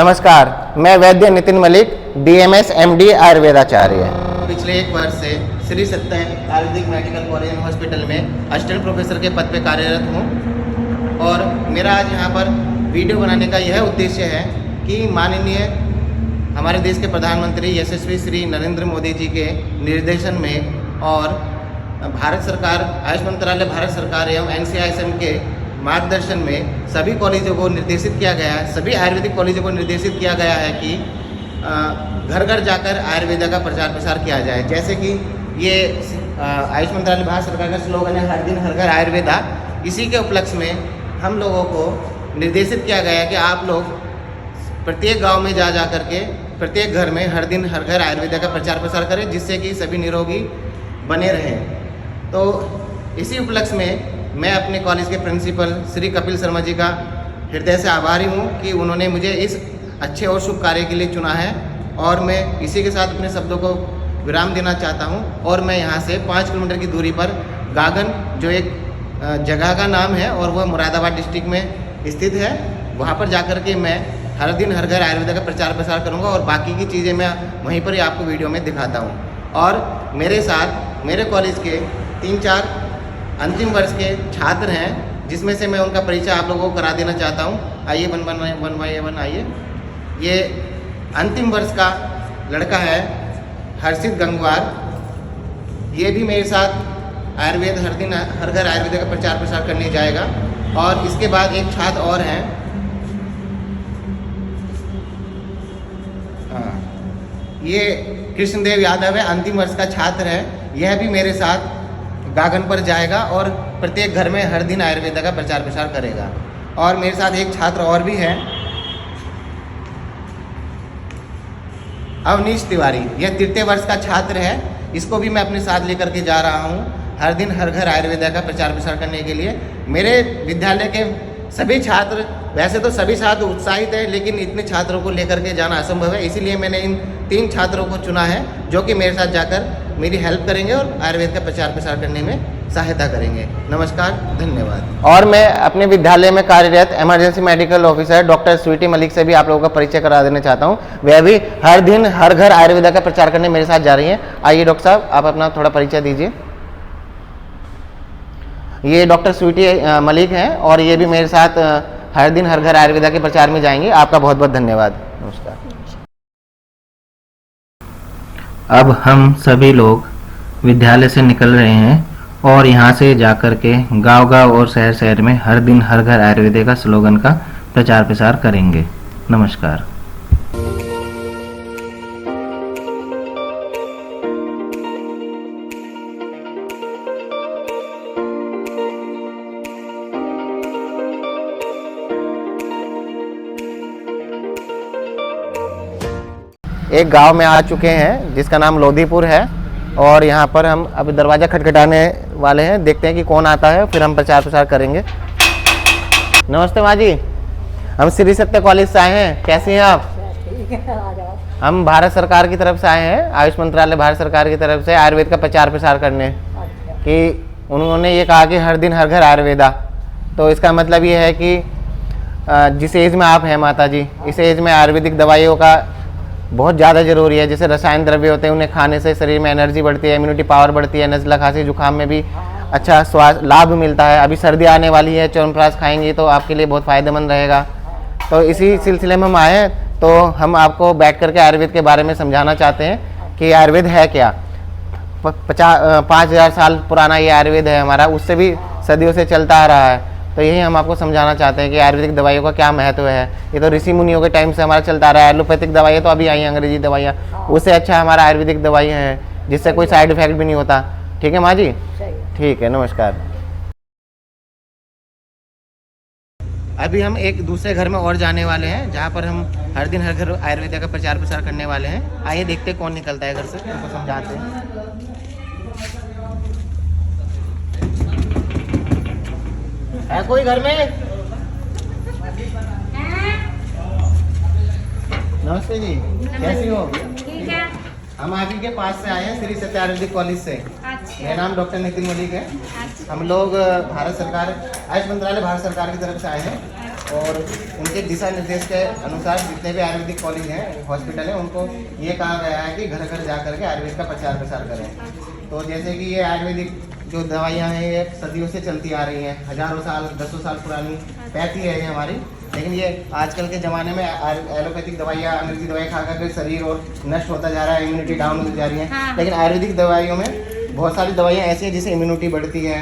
नमस्कार, मैं वैद्य Nitin Malik, DMS MD आयुर्वेदाचार्य। पिछले 1 वर्ष से श्री सत्य Ayurvedic medical college and hospital में असिस्टेंट प्रोफेसर के पद पर कार्यरत हूँ और मेरा आज यहाँ पर वीडियो बनाने का यह उद्देश्य है कि माननीय हमारे देश के प्रधानमंत्री यशस्वी श्री नरेंद्र मोदी जी के निर्देशन में और भारत सरकार आयुष मंत्रालय भारत सरकार एवं NCISM के मार्गदर्शन में सभी कॉलेजों को निर्देशित किया गया है, सभी आयुर्वेदिक कॉलेजों को निर्देशित किया गया है कि घर घर जाकर आयुर्वेदा का प्रचार प्रसार किया जाए। जैसे कि ये आयुष मंत्रालय भारत सरकार का स्लोगन है हर दिन हर घर आयुर्वेदा। इसी के उपलक्ष्य में हम लोगों को निर्देशित किया गया है कि आप लोग प्रत्येक गांव में जा करके प्रत्येक घर में हर दिन हर घर आयुर्वेदा का प्रचार प्रसार करें, जिससे कि सभी निरोगी बने रहें। तो इसी उपलक्ष्य में मैं अपने कॉलेज के प्रिंसिपल श्री कपिल शर्मा जी का हृदय से आभारी हूँ कि उन्होंने मुझे इस अच्छे और शुभ कार्य के लिए चुना है और मैं इसी के साथ अपने शब्दों को विराम देना चाहता हूँ। और मैं यहाँ से 5 किलोमीटर की दूरी पर गागन, जो एक जगह का नाम है और वह मुरादाबाद डिस्ट्रिक्ट में स्थित है, वहाँ पर जाकर के मैं हर दिन हर घर आयुर्वेदा का प्रचार प्रसार करूँगा और बाकी की चीज़ें मैं वहीं पर ही आपको वीडियो में दिखाता हूँ। और मेरे साथ मेरे कॉलेज के 3-4 अंतिम वर्ष के छात्र हैं, जिसमें से मैं उनका परिचय आप लोगों को करा देना चाहता हूँ। आइए वन बाय वन आइए। ये अंतिम वर्ष का लड़का है हर्षित गंगवार। ये भी मेरे साथ आयुर्वेद हर दिन हर घर आयुर्वेद का प्रचार प्रसार करने जाएगा। और इसके बाद एक छात्र और हैं, ये कृष्णदेव यादव है, अंतिम वर्ष का छात्र है। यह भी मेरे साथ गागन पर जाएगा और प्रत्येक घर में हर दिन आयुर्वेदा का प्रचार प्रसार करेगा। और मेरे साथ एक छात्र और भी है, अवनीश तिवारी। यह 3य वर्ष का छात्र है। इसको भी मैं अपने साथ लेकर के जा रहा हूँ हर दिन हर घर आयुर्वेदा का प्रचार प्रसार करने के लिए। मेरे विद्यालय के सभी छात्र, वैसे तो सभी छात्र उत्साहित हैं, लेकिन इतने छात्रों को लेकर के जाना असंभव है। इसीलिए मैंने इन 3 छात्रों को चुना है जो कि मेरे साथ जाकर मेरी हेल्प करेंगे और आयुर्वेद का प्रचार प्रसार करने में सहायता करेंगे। नमस्कार, धन्यवाद। और मैं अपने विद्यालय में कार्यरत emergency medical officer doctor Sweety Malik से भी आप लोगों का परिचय करा देना चाहता हूँ। वह भी हर दिन हर घर आयुर्वेदा का प्रचार करने मेरे साथ जा रही हैं। आइए डॉक्टर साहब, आप अपना थोड़ा परिचय दीजिए। ये डॉक्टर स्वीटी मलिक हैं और ये भी मेरे साथ हर दिन हर घर आयुर्वेदा के प्रचार में जाएंगे। आपका बहुत बहुत धन्यवाद। नमस्कार। अब हम सभी लोग विद्यालय से निकल रहे हैं और यहाँ से जाकर के गांव-गांव और शहर-शहर में हर दिन हर घर आयुर्वेद का स्लोगन का प्रचार प्रसार करेंगे। नमस्कार। एक गांव में आ चुके हैं जिसका नाम लोधीपुर है और यहाँ पर हम अभी दरवाज़ा खटखटाने वाले हैं। देखते हैं कि कौन आता है, फिर हम प्रचार प्रसार करेंगे। नमस्ते माँ जी, हम श्री सत्य कॉलेज से आए हैं। कैसी हैं आप? हम भारत सरकार की तरफ से आए हैं, आयुष मंत्रालय भारत सरकार की तरफ से आयुर्वेद का प्रचार प्रसार करने। कि उन्होंने ये कहा कि हर दिन हर घर आयुर्वेदा, तो इसका मतलब ये है कि जिस एज में आप हैं माता जी, इस एज में आयुर्वेदिक दवाइयों का बहुत ज़्यादा ज़रूरी है। जैसे रसायन द्रव्य होते हैं, उन्हें खाने से शरीर में एनर्जी बढ़ती है, इम्यूनिटी पावर बढ़ती है, नज़ला खांसी जुकाम में भी अच्छा स्वास्थ्य लाभ मिलता है। अभी सर्दी आने वाली है, च्यवनप्राश खाएंगे तो आपके लिए बहुत फ़ायदेमंद रहेगा। तो इसी सिलसिले में हम आए हैं, तो हम आपको बैठ करके आयुर्वेद के बारे में समझाना चाहते हैं कि आयुर्वेद है क्या। 5,000 साल पुराना ये आयुर्वेद है हमारा, उससे भी सदियों से चलता आ रहा है। तो यही हम आपको समझाना चाहते हैं कि आयुर्वेदिक दवाइयों का क्या महत्व है। ये तो ऋषि मुनियों के टाइम से हमारा चलता आ रहा है। एलोपैथिक दवाइयाँ तो अभी आई हैं, अंग्रेजी दवाइयाँ, उससे अच्छा हमारा आयुर्वेदिक दवाइयाँ हैं जिससे कोई साइड इफेक्ट भी नहीं होता। ठीक है माँ जी? ठीक है, नमस्कार। अभी हम एक दूसरे घर में और जाने वाले हैं, जहाँ पर हम हर दिन हर घर आयुर्वेदा का प्रचार प्रसार करने वाले हैं। आइए देखते कौन निकलता है घर से, उनको समझाते हैं। है कोई घर में? नमस्ते जी, कैसी हो? ठीक है। हम आप ही के पास से आए हैं, श्री सत्य आयुर्वेदिक कॉलेज से। अच्छा। मेरा नाम डॉक्टर नितिन मलिक है। अच्छा। हम लोग भारत सरकार आयुष मंत्रालय भारत सरकार की तरफ से आए हैं और उनके दिशा निर्देश के अनुसार जितने भी आयुर्वेदिक कॉलेज हैं, हॉस्पिटल हैं, उनको ये कहा गया है कि घर घर जा करके आयुर्वेद का प्रचार प्रसार करें। तो जैसे कि ये आयुर्वेदिक जो दवाइयाँ हैं ये सदियों से चलती आ रही हैं, हज़ारों साल 1000 साल पुरानी पैथी है ये हमारी। लेकिन ये आजकल के ज़माने में एलोपैथिक दवाइयाँ, अंग्रेजी दवाई खा करके शरीर और नष्ट होता जा रहा है, इम्यूनिटी डाउन होती जा रही है। हाँ। लेकिन आयुर्वेदिक दवाइयों में बहुत सारी दवाइयाँ ऐसी हैं जिससे इम्यूनिटी बढ़ती है,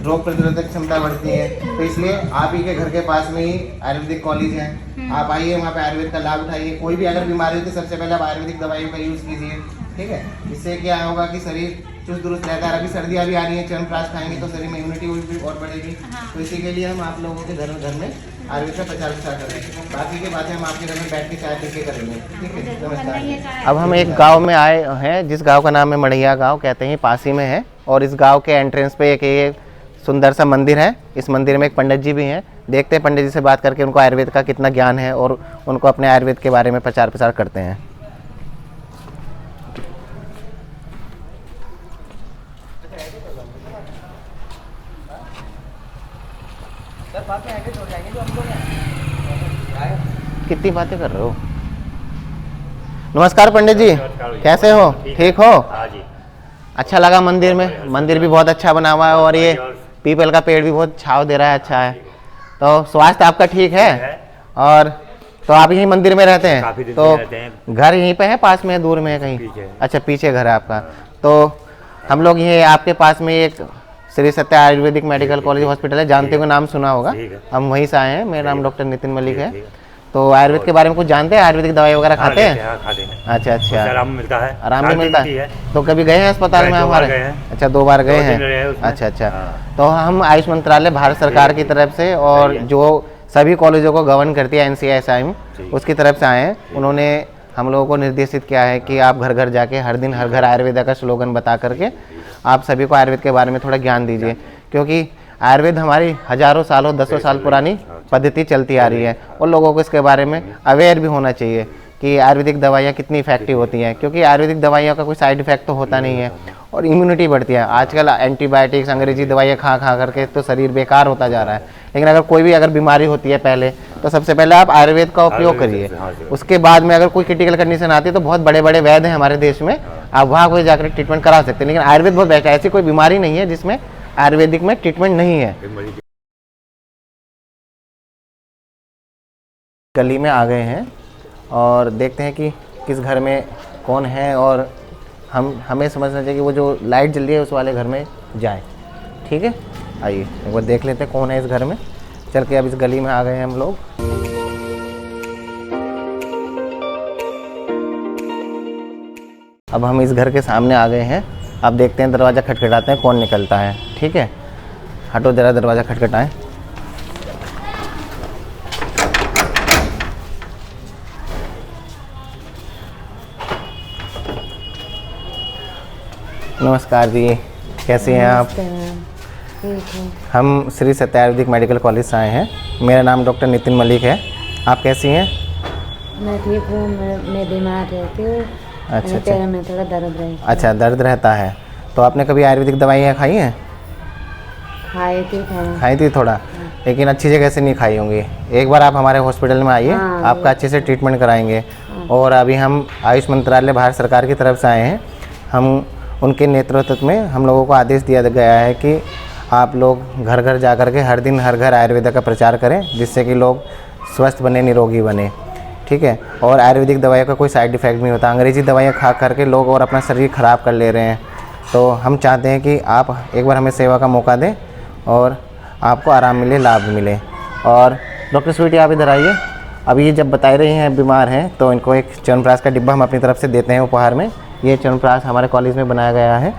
रोग प्रतिरोधक क्षमता बढ़ती है। तो इसलिए आप ही के घर के पास में ही आयुर्वेदिक कॉलेज है, आप आइए, वहाँ पे आयुर्वेद का लाभ उठाइए। कोई भी अगर बीमारी होती है सबसे पहले आप आयुर्वेदिक दवाइयों का यूज़ कीजिए, ठीक है। इससे क्या होगा कि शरीर चुस्त दुरुस्त रहता है। अभी सर्दियाँ भी आ रही हैं, च्यवनप्राश खाएंगे तो शरीर में इम्यूनिटी भी और बढ़ेगी। तो इसी के लिए हम आप लोगों के घर में आयुर्वेद का प्रचार प्रसार करेंगे। बाकी की बातें हम आपके घर में बैठ के चाय पी के करेंगे, ठीक है। नमस्कार। अब हम एक गांव में आए हैं जिस गांव का नाम है मढ़िया गांव, कहते हैं पासी में है। और इस गांव के एंट्रेंस पे एक ये सुंदर सा मंदिर है। इस मंदिर में एक पंडित जी भी हैं। देखते हैं पंडित जी से बात करके उनको आयुर्वेद का कितना ज्ञान है और उनको अपने आयुर्वेद के बारे में प्रचार प्रसार करते हैं। कितनी बातें कर रहे हो। नमस्कार पंडित जी, कैसे हो? ठीक हो? हाँ जी। अच्छा लगा मंदिर में, मंदिर भी बहुत अच्छा बना हुआ है और ये पीपल का पेड़ भी बहुत छाव दे रहा है, अच्छा है। तो स्वास्थ्य आपका ठीक है? और तो आप यहीं मंदिर में रहते काफी हैं? दिन तो से रहते हैं। घर यहीं पे है, पास में है, दूर में है कहीं? पीछे। अच्छा, पीछे घर है आपका। तो हम लोग ये आपके पास में एक श्री सत्य आयुर्वेदिक मेडिकल कॉलेज हॉस्पिटल है, जानते हो, नाम सुना होगा। ठीक है। हम वहीं से आए हैं, मेरा नाम डॉक्टर नितिन मलिक है। ठीक है। तो आयुर्वेद के बारे में कुछ जानते हैं? आयुर्वेदिक दवाई वगैरह खाते हैं? हाँ, खाते हैं। अच्छा अच्छा, आराम मिलता है, आराम भी शांति मिलता मिलती है। तो कभी गए हैं अस्पताल में 2 बार हमारे? गए हैं। अच्छा, 2 बार गए 2 दिन रहे हैं। उसमें। अच्छा अच्छा। हाँ। तो हम आयुष मंत्रालय भारत सरकार की तरफ से और सही है। जो सभी कॉलेजों को गवर्न करती है NCSI, ठीक। उसकी तरफ से आए हैं। उन्होंने हम लोगों को निर्देशित किया है कि आप घर घर जाके हर दिन हर घर आयुर्वेद का स्लोगन बता करके आप सभी को आयुर्वेद के बारे में थोड़ा ज्ञान दीजिए, क्योंकि आयुर्वेद हमारी हजारों सालों 1000 साल पुरानी पद्धति चलती आ रही है और लोगों को इसके बारे में अवेयर भी होना चाहिए कि आयुर्वेदिक दवाइयाँ कितनी इफेक्टिव होती हैं, क्योंकि आयुर्वेदिक दवाइयों का कोई साइड इफेक्ट तो होता नहीं है और इम्यूनिटी बढ़ती है। आजकल एंटीबायोटिक्स, अंग्रेजी दवाइयाँ खा खा करके तो शरीर बेकार होता जा रहा है। लेकिन अगर कोई भी अगर बीमारी होती है पहले, तो सबसे पहले आप आयुर्वेद का उपयोग करिए। उसके बाद में अगर कोई क्रिटिकल कंडीशन आती है तो बहुत बड़े बड़े वैद्य हैं हमारे देश में, आप वहाँ कोई जाकर ट्रीटमेंट करा सकते हैं। लेकिन आयुर्वेद बहुत बेस्ट है, ऐसी कोई बीमारी नहीं है जिसमें आयुर्वेदिक में ट्रीटमेंट नहीं है। गली में आ गए हैं और देखते हैं कि किस घर में कौन है और हमें समझना चाहिए कि वो जो लाइट जल रही है उस वाले घर में जाए, ठीक है। आइए एक बार देख लेते हैं कौन है इस घर में। चल के अब इस गली में आ गए हैं हम लोग। अब हम इस घर के सामने आ गए हैं। अब देखते हैं, दरवाज़ा खटखटाते हैं, कौन निकलता है, ठीक है। हटो जरा, दरवाज़ा खटखटाएं। नमस्कार जी, कैसे हैं आप? हम श्री सत्य आयुर्वेदिक मेडिकल कॉलेज से आए हैं। मेरा नाम डॉक्टर नितिन मलिक है। आप कैसी हैं? मैं ठीक हूँ, मैं बीमार रहती हूँ। अच्छा पैर में थोड़ा दर्द रहता है। अच्छा, दर्द रहता है। तो आपने कभी आयुर्वेदिक दवाइयाँ खाई हैं? खाई थी थोड़ा, लेकिन अच्छी जगह से नहीं खाई होंगी। एक बार आप हमारे हॉस्पिटल में आइए, आपका अच्छे से ट्रीटमेंट कराएंगे। और अभी हम आयुष मंत्रालय भारत सरकार की तरफ से आए हैं। हम उनके नेतृत्व में हम लोगों को आदेश दिया गया है कि आप लोग घर घर जा कर के हर दिन हर घर आयुर्वेद का प्रचार करें, जिससे कि लोग स्वस्थ बने, निरोगी बने, ठीक है। और आयुर्वेदिक दवाइयों का कोई साइड इफ़ेक्ट नहीं होता। अंग्रेजी दवाइयाँ खा करके लोग और अपना शरीर ख़राब कर ले रहे हैं। तो हम चाहते हैं कि आप एक बार हमें सेवा का मौका दें और आपको आराम मिले, लाभ मिले। और डॉक्टर स्वीटी, आप इधर आइए। अभी ये जब बता रही हैं बीमार हैं, तो इनको एक च्यवनप्राश का डिब्बा हम अपनी तरफ से देते हैं उपहार में। ये च्यवनप्राश हमारे कॉलेज में बनाया गया है,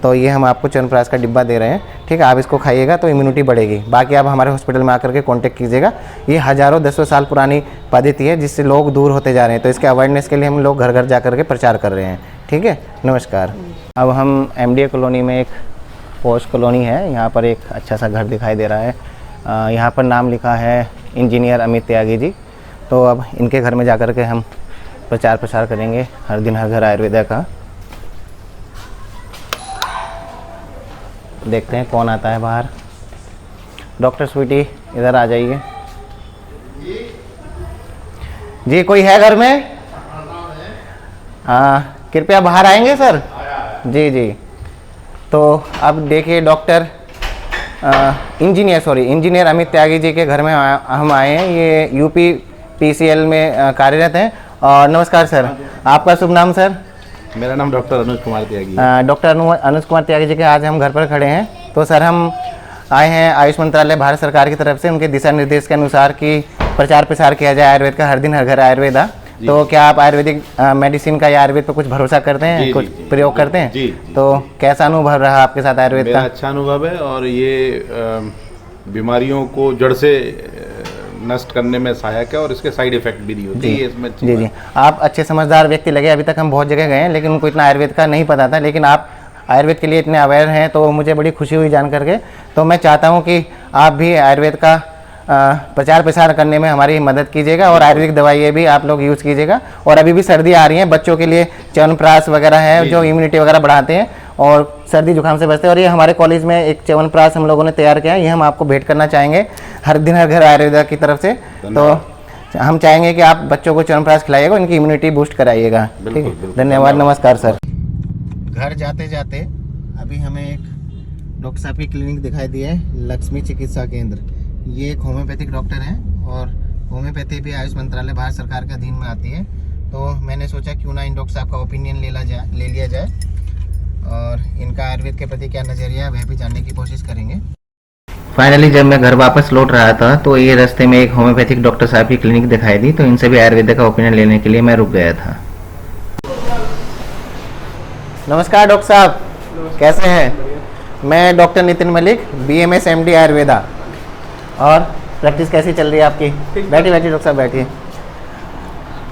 तो ये हम आपको च्यवनप्राश का डिब्बा दे रहे हैं, ठीक है। आप इसको खाइएगा तो इम्यूनिटी बढ़ेगी। बाकी आप हमारे हॉस्पिटल में आकर के कांटेक्ट कीजिएगा। ये हज़ारों 1000 साल पुरानी पद्धति है जिससे लोग दूर होते जा रहे हैं, तो इसके अवेयरनेस के लिए हम लोग घर घर जा कर के प्रचार कर रहे हैं, ठीक है। नमस्कार। अब हम MDA कॉलोनी में, एक पोस्ट कॉलोनी है, यहाँ पर एक अच्छा सा घर दिखाई दे रहा है। यहाँ पर नाम लिखा है इंजीनियर अमित त्यागी जी। तो अब इनके घर में जा कर के हम प्रचार प्रसार करेंगे हर दिन हर घर आयुर्वेद का। देखते हैं कौन आता है बाहर। डॉक्टर स्वीटी, इधर आ जाइए। जी कोई है घर में? कृपया बाहर आएंगे सर। जी जी। तो अब देखिए डॉक्टर इंजीनियर अमित त्यागी जी के घर में हम आए हैं। ये यूपी पीसीएल में कार्यरत हैं। और नमस्कार सर, आपका शुभ नाम सर? मेरा नाम डॉक्टर अनुज कुमार त्यागी। डॉक्टर अनुज कुमार त्यागी जी के आज हम घर पर खड़े हैं। तो सर हम आए हैं आयुष मंत्रालय भारत सरकार की तरफ से, उनके दिशा निर्देश के अनुसार कि प्रचार प्रसार किया जाए आयुर्वेद का, हर दिन हर घर आयुर्वेदा। तो क्या आप आयुर्वेदिक मेडिसिन का या आयुर्वेद पर कुछ भरोसा करते हैं, कुछ प्रयोग करते हैं? जी। तो कैसा अनुभव रहा आपके साथ आयुर्वेद का? अच्छा अनुभव है और ये बीमारियों को जड़ से नष्ट करने में सहायक है और इसके साइड इफेक्ट भी नहीं होते। ये इसमें जी जी। आप अच्छे समझदार व्यक्ति लगे। अभी तक हम बहुत जगह गए हैं लेकिन उनको इतना आयुर्वेद का नहीं पता था, लेकिन आप आयुर्वेद के लिए इतने अवेयर हैं तो मुझे बड़ी खुशी हुई जान करके। तो मैं चाहता हूँ कि आप भी आयुर्वेद का प्रचार प्रसार करने में हमारी मदद कीजिएगा और आयुर्वेदिक दवाइयाँ भी आप लोग यूज़ कीजिएगा। और अभी भी सर्दी आ रही है, बच्चों के लिए च्यवनप्राश वगैरह है जो इम्यूनिटी वगैरह बढ़ाते हैं और सर्दी जुकाम से बचते हैं। और ये हमारे कॉलेज में एक च्यवनप्राश हम लोगों ने तैयार किया है, ये हम आपको भेंट करना चाहेंगे हर दिन हर घर आयुर्वेदा की तरफ से। तो हम चाहेंगे कि आप बच्चों को च्यवनप्राश खिलाइएगा, उनकी इम्यूनिटी बूस्ट कराइएगा। ठीक है, धन्यवाद, नमस्कार सर। घर जाते जाते अभी हमें एक डॉक्टर साहब की क्लिनिक दिखाई दी है, लक्ष्मी चिकित्सा केंद्र। ये एक होम्योपैथिक डॉक्टर हैं और होम्योपैथी भी आयुष मंत्रालय भारत सरकार के अधीन में आती है। तो मैंने सोचा क्यों ना इन डॉक्टर साहब का ओपिनियन ले लिया जाए और इनका आयुर्वेद के प्रति क्या नज़रिया है वह भी जानने की कोशिश करेंगे। फाइनली जब मैं घर वापस लौट रहा था तो ये रास्ते में एक होम्योपैथिक डॉक्टर साहब की क्लिनिक दिखाई दी, तो इनसे भी आयुर्वेद का ओपिनियन लेने के लिए मैं रुक गया था। नमस्कार डॉक्टर साहब, कैसे हैं? मैं doctor Nitin Malik, BMS MD Ayurveda. और प्रैक्टिस कैसी चल रही है आपकी? बैठिए डॉक्टर साहब बैठिए।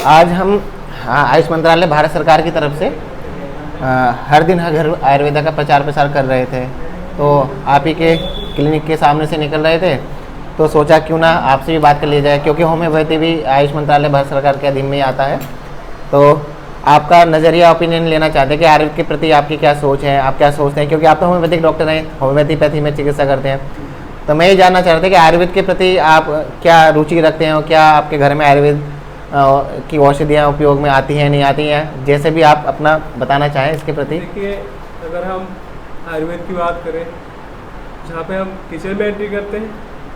आज हम आयुष मंत्रालय भारत सरकार की तरफ से हर दिन हर घर आयुर्वेदा का प्रचार प्रसार कर रहे थे। तो आप ही के क्लिनिक के सामने से निकल रहे थे तो सोचा क्यों ना आपसे भी बात कर ली जाए, क्योंकि होम्योपैथी भी आयुष मंत्रालय भारत सरकार के अधीन में ही आता है। तो आपका नज़रिया ओपिनियन लेना चाहते हैं कि आयुर्वेद के प्रति आपकी क्या सोच है, आप क्या सोचते हैं, क्योंकि आप तो होम्योपैथिक डॉक्टर हैं, होम्योपैथी में चिकित्सा करते हैं। तो मैं ये जानना चाह रहा था कि आयुर्वेद के प्रति आप क्या रुचि रखते हैं और क्या आपके घर में आयुर्वेद की औषधियाँ उपयोग में आती हैं नहीं आती हैं, जैसे भी आप अपना बताना चाहें इसके प्रति। देखिए, अगर हम आयुर्वेद की बात करें, जहाँ पे हम किचन में एंट्री करते हैं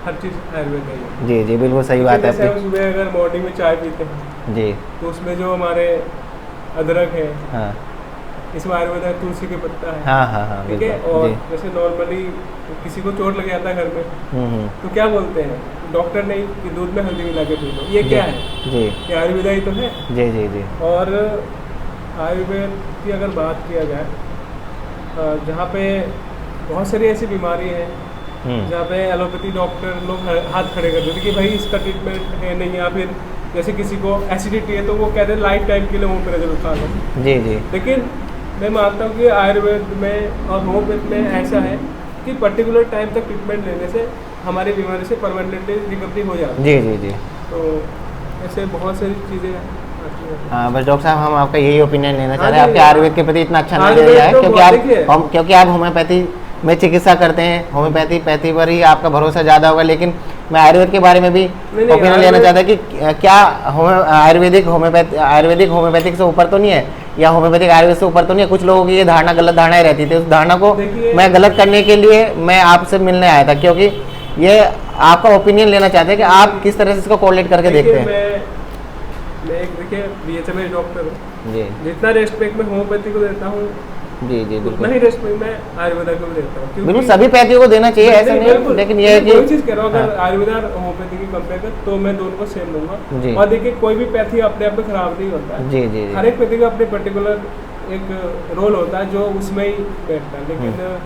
हर चीज़ आयुर्वेद है। जी जी बिल्कुल सही बात है आपकी। सुबह अगर मॉर्निंग में चाय पीते हैं जी, तो उसमें जो हमारे अदरक है, हाँ, इसमें आयुर्वेद है, तुलसी के पत्ता है, हाँ, ठीक है। और जैसे नॉर्मली किसी को चोट लग जाता है घर में, तो क्या बोलते हैं डॉक्टर नहीं कि दूध में हल्दी मिला के पी लो, ये क्या है? जी, ये आयुर्वेदा ही तो है। जी जी जी। और आयुर्वेद की अगर बात किया जाए, जहाँ पे बहुत सारी ऐसी बीमारी है जहाँ पे एलोपैथी डॉक्टर लोग हाथ खड़े कर देते कि भाई इसका ट्रीटमेंट है नहीं, या फिर जैसे किसी को एसिडिटी है तो वो कहते हैं लाइफ टाइम के लिए होम्योपैथी खा लो। जी जी। लेकिन मैं मानता हूँ कि आयुर्वेद में और होम्योपैथी में ऐसा है कि पर्टिकुलर टाइम तक ट्रीटमेंट लेने से हमारी बीमारी से परमानेंटली रिकवरी हो जाती है। जी जी जी। तो ऐसे बहुत सारी चीज़ें आती हैं। हाँ बस डॉक्टर साहब हम आपका यही ओपिनियन लेना चाह रहे हैं, आपके आयुर्वेद के प्रति इतना अच्छा नजरिया है क्योंकि आप होम्योपैथी में चिकित्सा करते हैं, होम्योपैथी पर ही आपका भरोसा ज़्यादा होगा। लेकिन मैं आयुर्वेद के बारे में भी ओपिनियन लेना चाहता कि क्या आयुर्वेदिक होम्योपैथिक से ऊपर तो नहीं है, या होम्योपैथिक आयुर्वेद से ऊपर तो नहीं है? कुछ लोगों की ये धारणा गलत धारणाएं रहती थी, उस धारणा को मैं गलत करने के लिए मैं आपसे मिलने आया था, क्योंकि ये आपका ओपिनियन लेना चाहते हैं कि आप किस तरह से इसको कोरिलेट करके देखते हैं। मैं एक देखिए BHMS डॉक्टर हूँ जी, जितना रेस्पेक्ट मैं होम्योपैथी को देता हूँ जी जी बिल्कुल नहीं रेस्पेक्ट मैं आयुर्वेदा को भी देता हूँ। बिल्कुल सभी पैथियों को देना चाहिए, ऐसा नहीं, लेकिन ये है कि कोई चीज़ कह रहा हूँ अगर आयुर्वेदा और होम्योपैथी की कंपेयर कर तो मैं दोनों को सेम लूँगा। और देखिए कोई भी पैथी अपने आप में खराब नहीं होता है। जी जी। हर एक पैथी का अपने पर्टिकुलर एक रोल होता है जो उसमें ही बैठता है, लेकिन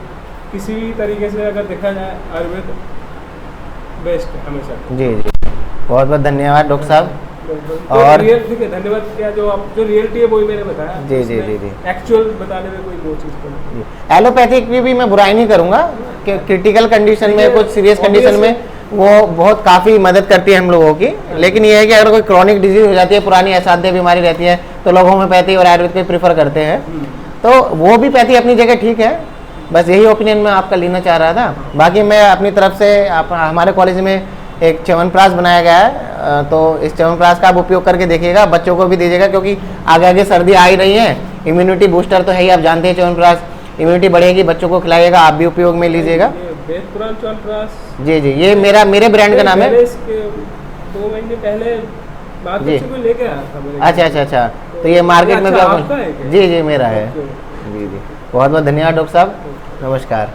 किसी भी तरीके से अगर देखा जाए आयुर्वेद बेस्ट है हमेशा। जी जी, बहुत बहुत धन्यवाद डॉक्टर साहब। और देखिए धन्यवाद, क्या जो आप जो रियलिटी है वही मैंने बताया। जी जी जी जी। एक्चुअल बताने में कोई वो चीज़ नहीं। एलोपैथिक की भी मैं बुराई नहीं करूंगा कि क्रिटिकल कंडीशन में, कुछ सीरियस कंडीशन में वो बहुत काफ़ी मदद करती है हम लोगों की। लेकिन ये है कि अगर कोई क्रॉनिक डिजीज हो जाती है, पुरानी असाध्य बीमारी रहती है, तो लोग होम्योपैथी और आयुर्वेद को प्रीफर करते हैं। तो वो भी पैथी अपनी जगह ठीक है, बस यही ओपिनियन मैं आपका लेना चाह रहा था। बाकी मैं अपनी तरफ से हमारे कॉलेज में एक च्यवनप्राश बनाया गया है तो इस च्यवनप्राश का आप उपयोग करके देखिएगा, बच्चों को भी दीजिएगा, क्योंकि आगे आगे सर्दी आ ही रही है। इम्यूनिटी बूस्टर तो है ही, आप जानते हैं च्यवनप्राश इम्यूनिटी बढ़ेगी, बच्चों को खिलाइएगा, आप भी उपयोग में लीजिएगा। वेद पुराण च्यवनप्राश, जी जी, ये मेरे ब्रांड का नाम है। 2 महीने पहले मार्केट से कोई लेके आया था मेरे। अच्छा, तो ये मार्केट में भी अच्छा, आपका है क्या? जी मेरा है। ओके। जी बहुत बहुत धन्यवाद डॉक्टर साहब, नमस्कार।